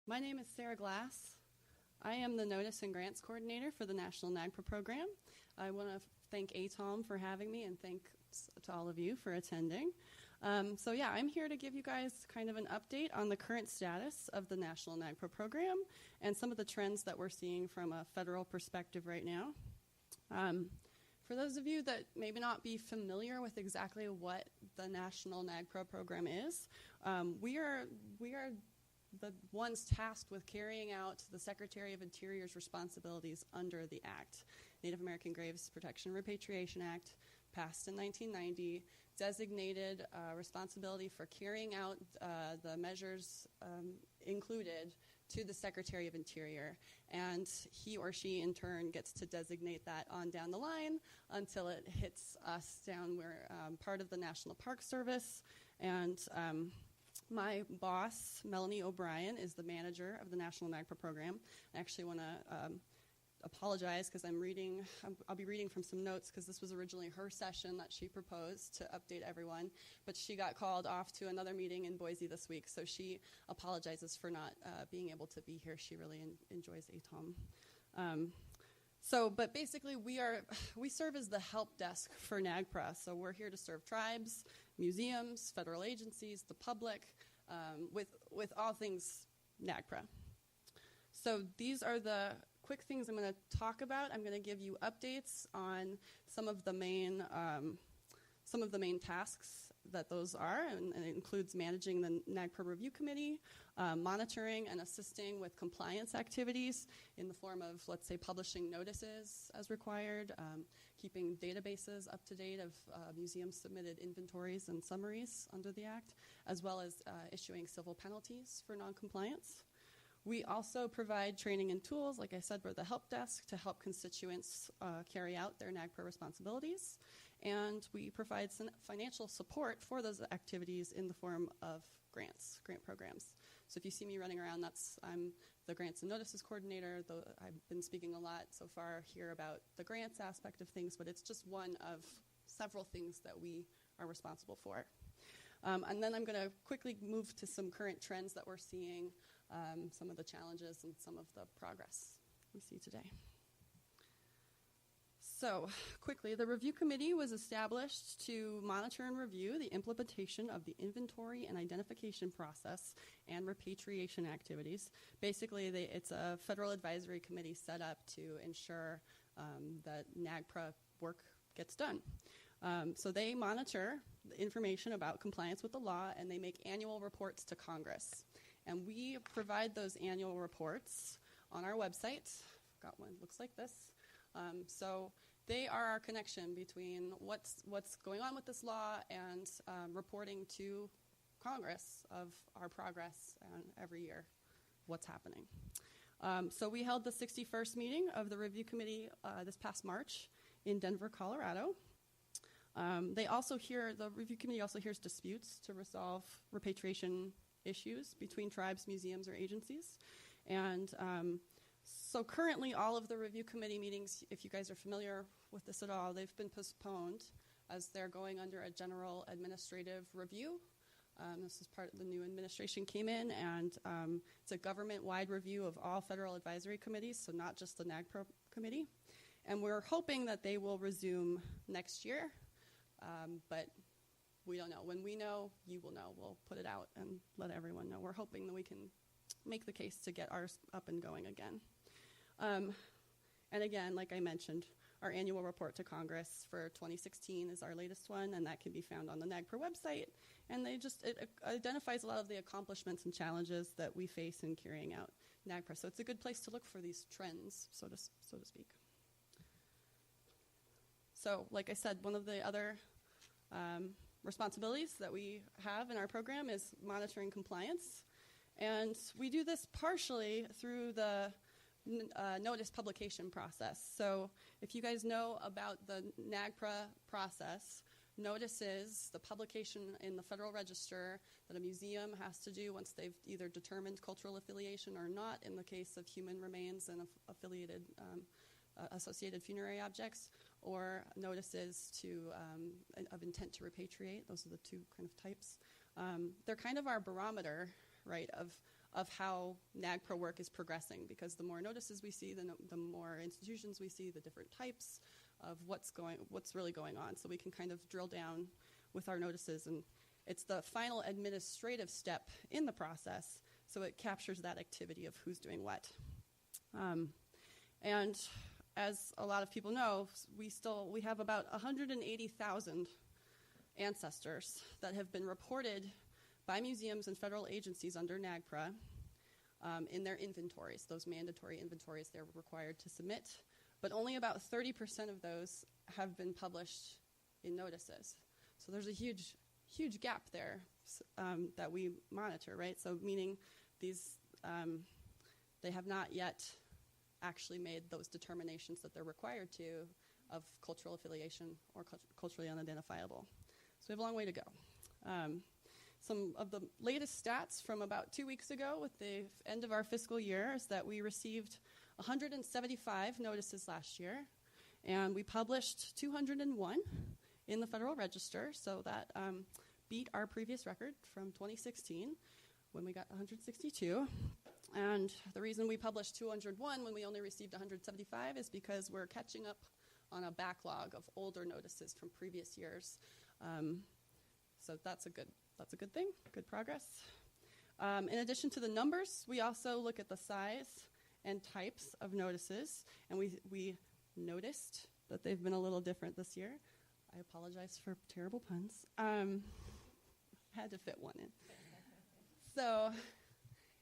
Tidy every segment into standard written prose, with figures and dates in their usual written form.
My name is Sarah Glass. I am the Notice and Grants Coordinator for the National NAGPRA Program. I want to thank ATALM for having me and thanks to all of you for attending. I'm here to give you guys kind of an update on the current status of the National NAGPRA Program and some of the trends that we're seeing from a federal perspective right now. For those of you that maybe not be familiar with exactly what the National NAGPRA Program is, we are the ones tasked with carrying out the Secretary of Interior's responsibilities under the Act. Native American Graves Protection and Repatriation Act, passed in 1990, designated responsibility for carrying out the measures included to the Secretary of Interior. And he or she, in turn, gets to designate that on down the line until it hits us down. We're part of the National Park Service, and my boss, Melanie O'Brien, is the manager of the National NAGPRA Program. I actually want to apologize because I'll be reading from some notes because this was originally her session that she proposed to update everyone, but she got called off to another meeting in Boise this week, so she apologizes for not being able to be here. She really enjoys ATALM. But basically we serve as the help desk for NAGPRA, so we're here to serve tribes, museums, federal agencies, the public, with all things NAGPRA. So these are the quick things I'm going to talk about. I'm going to give you updates on some of the main tasks that those are, and it includes managing the NAGPRA Review Committee, monitoring and assisting with compliance activities in the form of, let's say, publishing notices as required, keeping databases up to date of museum-submitted inventories and summaries under the Act, as well as issuing civil penalties for noncompliance. We also provide training and tools. Like I said, we're the help desk to help constituents carry out their NAGPRA responsibilities. And we provide some financial support for those activities in the form of grant programs. So if you see me running around, I'm the Grants and Notices Coordinator. I've been speaking a lot so far here about the grants aspect of things, but it's just one of several things that we are responsible for. And then I'm going to quickly move to some current trends that we're seeing, some of the challenges and some of the progress we see today. So, quickly, the Review Committee was established to monitor and review the implementation of the inventory and identification process and repatriation activities. Basically, it's a federal advisory committee set up to ensure that NAGPRA work gets done. So they monitor the information about compliance with the law, and they make annual reports to Congress. And we provide those annual reports on our website. Got one, looks like this. So they are our connection between what's going on with this law and reporting to Congress of our progress and every year what's happening. So we held the 61st meeting of the Review Committee this past March in Denver, Colorado. The Review Committee also hears disputes to resolve repatriation issues between tribes, museums, or agencies. And so currently all of the Review Committee meetings, if you guys are familiar with this at all, they've been postponed as they're going under a general administrative review. This is part of the new administration came in, and it's a government-wide review of all federal advisory committees, so not just the NAGPRA committee. And we're hoping that they will resume next year, but we don't know. When we know, you will know. We'll put it out and let everyone know. We're hoping that we can make the case to get ours up and going again. And again, like I mentioned, our annual report to Congress for 2016 is our latest one, and that can be found on the NAGPRA website. And it identifies a lot of the accomplishments and challenges that we face in carrying out NAGPRA. So it's a good place to look for these trends, so to speak. So, like I said, one of the other responsibilities that we have in our program is monitoring compliance. And we do this partially through the notice publication process. So if you guys know about the NAGPRA process, notices the publication in the Federal Register that a museum has to do once they've either determined cultural affiliation or not in the case of human remains and associated funerary objects, or notices of intent to repatriate. Those are the two kind of types. They're kind of our barometer, right, of how NAGPRA work is progressing, because the more notices we see, the more institutions we see, the different types of what's really going on. So we can kind of drill down with our notices, and it's the final administrative step in the process, so it captures that activity of who's doing what. And as a lot of people know, we have about 180,000 ancestors that have been reported by museums and federal agencies under NAGPRA in their inventories, those mandatory inventories they're required to submit. But only about 30% of those have been published in notices. So there's a huge gap there that we monitor, right? So meaning they have not yet actually made those determinations that they're required to of cultural affiliation or culturally unidentifiable. So we have a long way to go. Some of the latest stats from about 2 weeks ago with the end of our fiscal year is that we received 175 notices last year, and we published 201 in the Federal Register, so that beat our previous record from 2016 when we got 162. And the reason we published 201 when we only received 175 is because we're catching up on a backlog of older notices from previous years. So that's a good thing, good progress. In addition to the numbers, we also look at the size and types of notices, and we noticed that they've been a little different this year. I apologize for terrible puns. Had to fit one in. So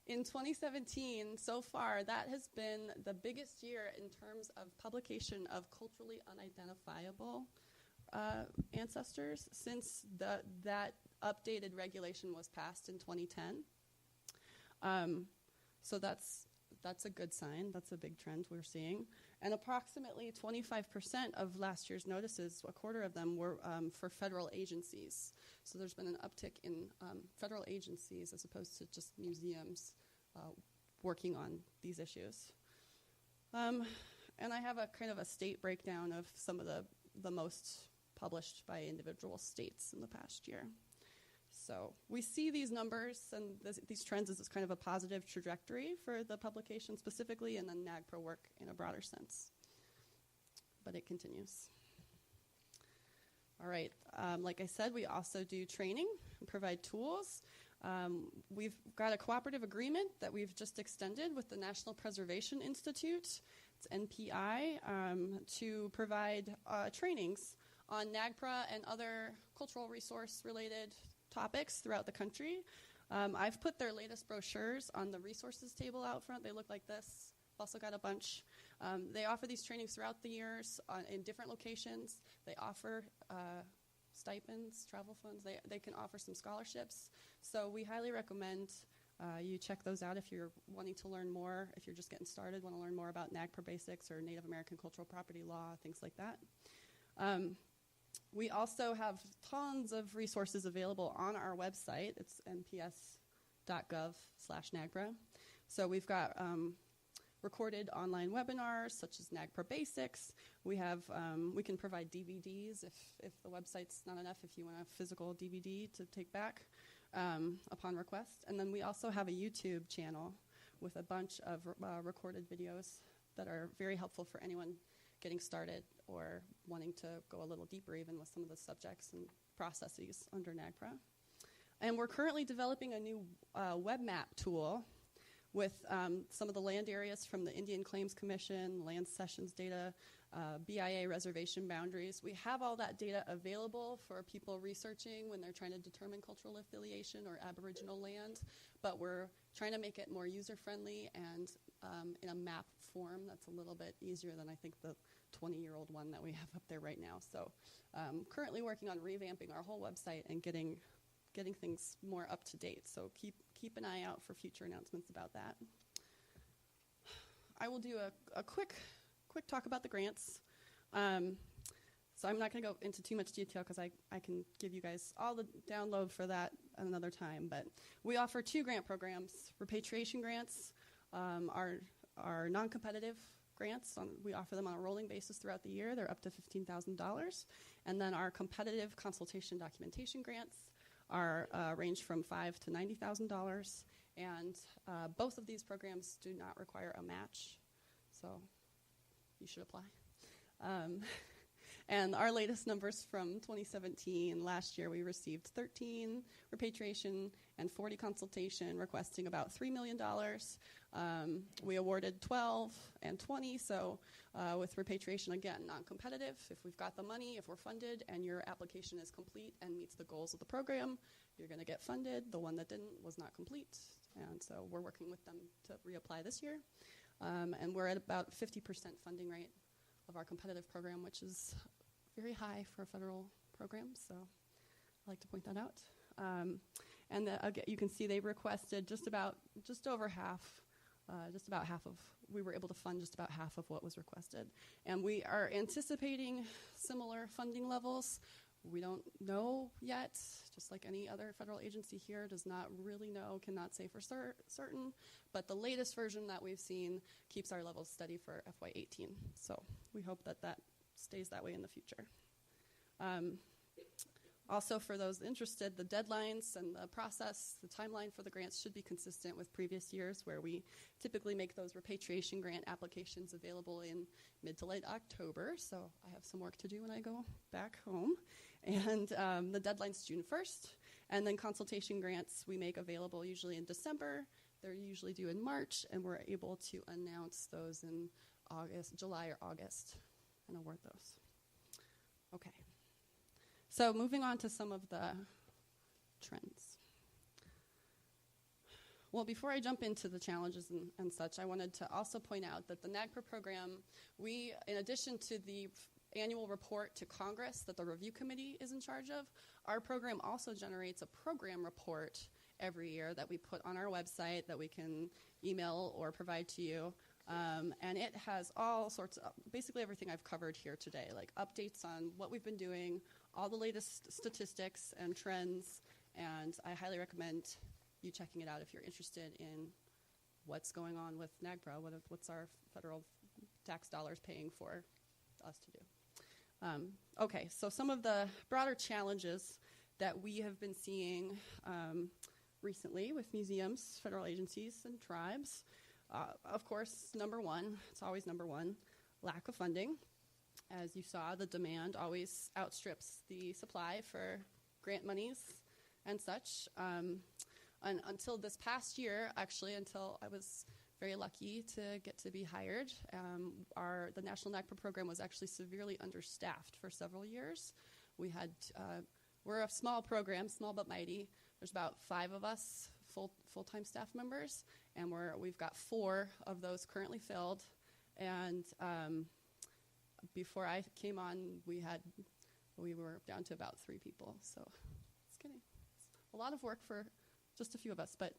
in 2017, so far, that has been the biggest year in terms of publication of culturally unidentifiable ancestors since that updated regulation was passed in 2010. So that's a good sign. That's a big trend we're seeing. And approximately 25% of last year's notices, a quarter of them, were for federal agencies. So there's been an uptick in federal agencies as opposed to just museums working on these issues. And I have a kind of a state breakdown of some of the most published by individual states in the past year. So we see these numbers and these trends as kind of a positive trajectory for the publication specifically, and then NAGPRA work in a broader sense. But it continues. All right, like I said, we also do training and provide tools. We've got a cooperative agreement that we've just extended with the National Preservation Institute, it's NPI, to provide trainings on NAGPRA and other cultural resource-related topics throughout the country. I've put their latest brochures on the resources table out front. They look like this. Also got a bunch. They offer these trainings throughout the years in different locations. They offer stipends, travel funds. They can offer some scholarships. So we highly recommend you check those out if you're wanting to learn more, if you're just getting started, want to learn more about NAGPRA basics or Native American cultural property law, things like that. We also have tons of resources available on our website. It's nps.gov/NAGPRA. So we've got recorded online webinars such as NAGPRA Basics. We can provide DVDs if the website's not enough, if you want a physical DVD to take back upon request. And then we also have a YouTube channel with a bunch of recorded videos that are very helpful for anyone getting started or wanting to go a little deeper even with some of the subjects and processes under NAGPRA. And we're currently developing a new web map tool with some of the land areas from the Indian Claims Commission, land cessions data, BIA reservation boundaries. We have all that data available for people researching when they're trying to determine cultural affiliation or Aboriginal land, but we're trying to make it more user-friendly and in a map form that's a little bit easier than I think the 20-year-old one that we have up there right now. So currently working on revamping our whole website and getting things more up to date. So keep an eye out for future announcements about that. I will do a quick talk about the grants. So I'm not going to go into too much detail because I can give you guys all the download for that another time. But we offer 2 grant programs. Repatriation grants are non-competitive grants. We offer them on a rolling basis throughout the year. They're up to $15,000. And then our competitive consultation documentation grants are range from $5,000 to $90,000. And both of these programs do not require a match, so you should apply. And our latest numbers from 2017, last year we received 13 repatriation and 40 consultation, requesting about $3 million. We awarded 12 and 20, so with repatriation, again, non-competitive. If we've got the money, if we're funded, and your application is complete and meets the goals of the program, you're going to get funded. The one that didn't was not complete, and so we're working with them to reapply this year. And we're at about 50% funding rate of our competitive program, which is very high for a federal program, so I like to point that out. And again, you can see they requested just over half, we were able to fund just about half of what was requested. And we are anticipating similar funding levels. We don't know yet, just like any other federal agency here does not really know, cannot say for certain, but the latest version that we've seen keeps our levels steady for FY18. So we hope that that stays that way in the future. Also, for those interested, the deadlines and the process, the timeline for the grants should be consistent with previous years, where we typically make those repatriation grant applications available in mid to late October. So I have some work to do when I go back home. And the deadline's June 1st. And then consultation grants we make available usually in December. They're usually due in March, and we're able to announce those in July or August, and award those. Okay. So moving on to some of the trends. Well, before I jump into the challenges and such, I wanted to also point out that the NAGPRA program, we, in addition to the annual report to Congress that the review committee is in charge of, our program also generates a program report every year that we put on our website that we can email or provide to you. And it has all sorts of, basically everything I've covered here today, like updates on what we've been doing, all the latest statistics and trends, and I highly recommend you checking it out if you're interested in what's going on with NAGPRA, what's our federal tax dollars paying for us to do. Okay, so some of the broader challenges that we have been seeing recently with museums, federal agencies, and tribes. Of course, number one, it's always number one, lack of funding. As you saw, the demand always outstrips the supply for grant monies and such. And until this past year, actually, until I was very lucky to get to be hired, the National NAGPRA program was actually severely understaffed for several years. We're a small program, small but mighty. There's about 5 of us, full-time staff members, and we've got 4 of those currently filled. And before I came on, we were down to about 3 people. So it's kidding. It's a lot of work for just a few of us, but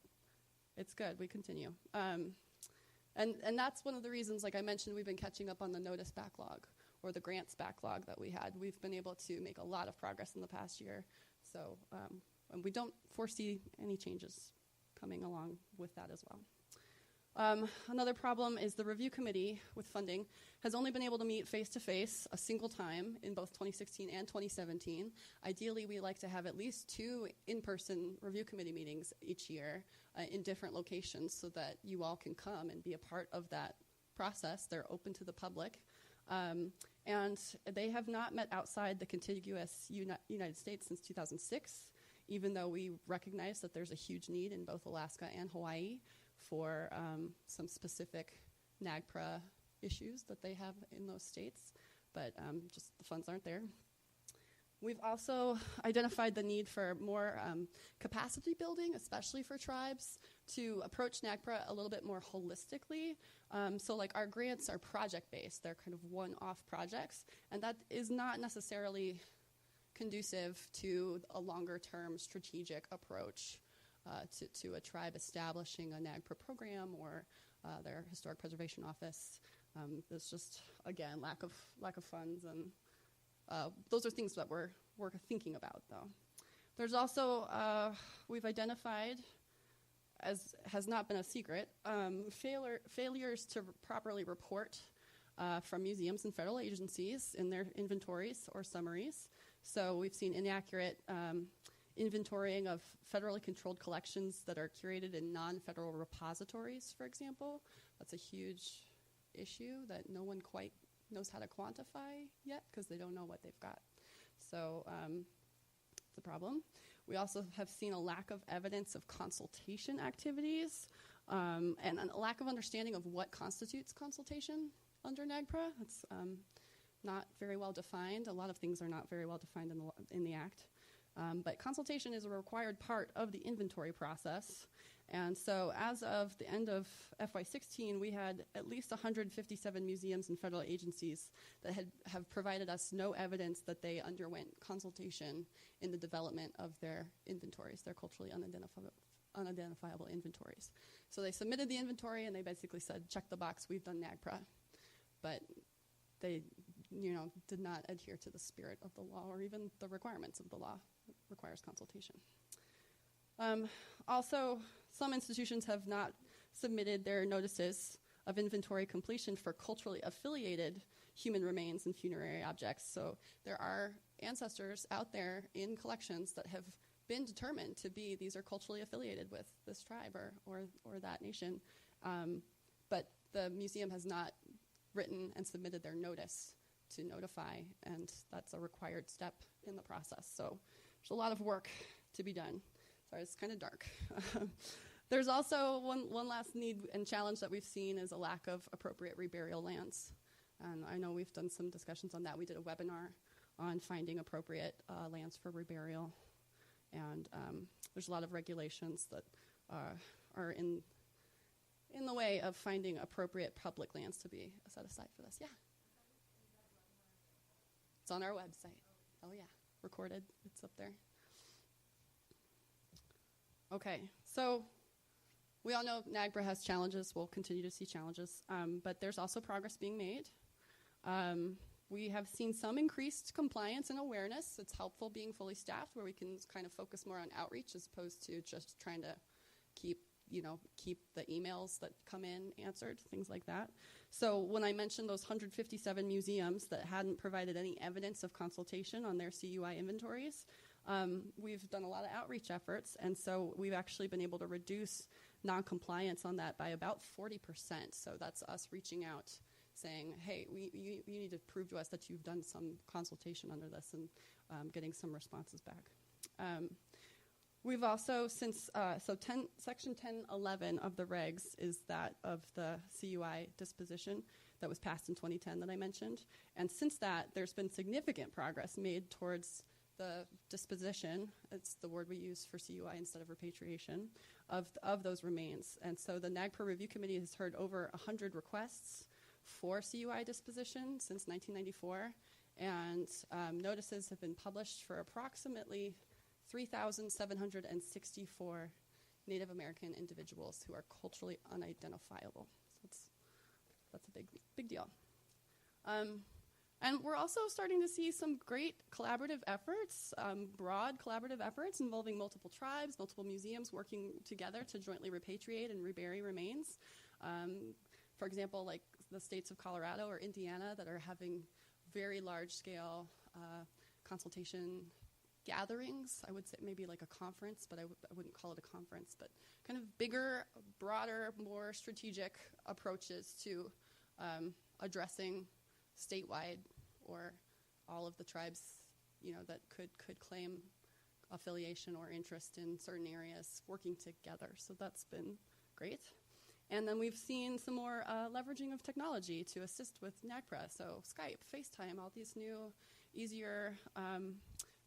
it's good. We continue. And that's one of the reasons, like I mentioned, we've been catching up on the notice backlog or the grants backlog that we had. We've been able to make a lot of progress in the past year. So and we don't foresee any changes coming along with that as well. Another problem is the review committee with funding has only been able to meet face-to-face a single time in both 2016 and 2017. Ideally, we like to have at least 2 in-person review committee meetings each year in different locations so that you all can come and be a part of that process. They're open to the public. And they have not met outside the contiguous United States since 2006, even though we recognize that there's a huge need in both Alaska and Hawaii for some specific NAGPRA issues that they have in those states, but just the funds aren't there. We've also identified the need for more capacity building, especially for tribes, to approach NAGPRA a little bit more holistically. So like our grants are project-based. They're kind of one-off projects, and that is not necessarily conducive to a longer-term strategic approach to a tribe establishing a NAGPRA program or their historic preservation office. There's just, again, lack of funds, and those are things that we're thinking about, though. There's also, we've identified, as has not been a secret, failures to properly report from museums and federal agencies in their inventories or summaries. So we've seen inaccurate inventorying of federally controlled collections that are curated in non-federal repositories, for example. That's a huge issue that no one quite knows how to quantify yet because they don't know what they've got. So it's a problem. We also have seen a lack of evidence of consultation activities and a lack of understanding of what constitutes consultation under NAGPRA. It's not very well defined. A lot of things are not very well defined in the Act. But consultation is a required part of the inventory process. And so as of the end of FY16, we had at least 157 museums and federal agencies that have provided us no evidence that they underwent consultation in the development of their inventories, their culturally unidentifiable inventories. So they submitted the inventory and they basically said, check the box, we've done NAGPRA. But they did not adhere to the spirit of the law or even the requirements of the law. It requires consultation. Also, some institutions have not submitted their notices of inventory completion for culturally affiliated human remains and funerary objects. So there are ancestors out there in collections that have been determined to be, these are culturally affiliated with this tribe or that nation. But the museum has not written and submitted their notice to notify, and that's a required step in the process. So there's a lot of work to be done. Sorry, it's kind of dark. There's also one last need and challenge that we've seen is a lack of appropriate reburial lands. And I know we've done some discussions on that. We did a webinar on finding appropriate lands for reburial. And there's a lot of regulations that are in the way of finding appropriate public lands to be set aside for this. Yeah? It's on our website. Oh, yeah. Recorded. It's up there. Okay. So we all know NAGPRA has challenges. We'll continue to see challenges. But there's also progress being made. We have seen some increased compliance and awareness. It's helpful being fully staffed where we can kind of focus more on outreach as opposed to just trying to keep the emails that come in answered, things like that. So when I mentioned those 157 museums that hadn't provided any evidence of consultation on their CUI inventories, we've done a lot of outreach efforts, and so we've actually been able to reduce non-compliance on that by about 40%. So that's us reaching out saying, hey, you need to prove to us that you've done some consultation under this and getting some responses back. We've also, since, Section 1011 of the regs is that of the CUI disposition that was passed in 2010 that I mentioned. And since that, there's been significant progress made towards the disposition, it's the word we use for CUI instead of repatriation, of those remains. And so the NAGPRA Review Committee has heard over 100 requests for CUI disposition since 1994. And notices have been published for approximately 3,764 Native American individuals who are culturally unidentifiable. So that's a big deal. And we're also starting to see some great collaborative efforts, broad collaborative efforts involving multiple tribes, multiple museums working together to jointly repatriate and rebury remains. For example, like the states of Colorado or Indiana that are having very large-scale consultation gatherings. I would say maybe like a conference, but I wouldn't call it a conference, but kind of bigger, broader, more strategic approaches to addressing statewide or all of the tribes, that could claim affiliation or interest in certain areas working together. So that's been great. And then we've seen some more leveraging of technology to assist with NAGPRA. So Skype, FaceTime, all these new, easier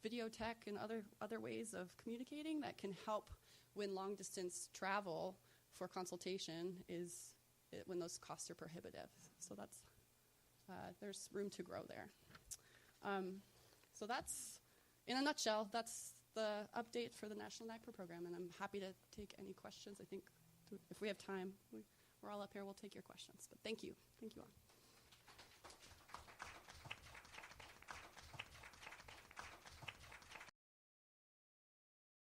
video tech and other ways of communicating that can help when long-distance travel for consultation when those costs are prohibitive. So that's there's room to grow there. So that's, in a nutshell, that's the update for the National NAGPRA Program, and I'm happy to take any questions. I think if we have time, we're all up here, we'll take your questions. But thank you. Thank you all.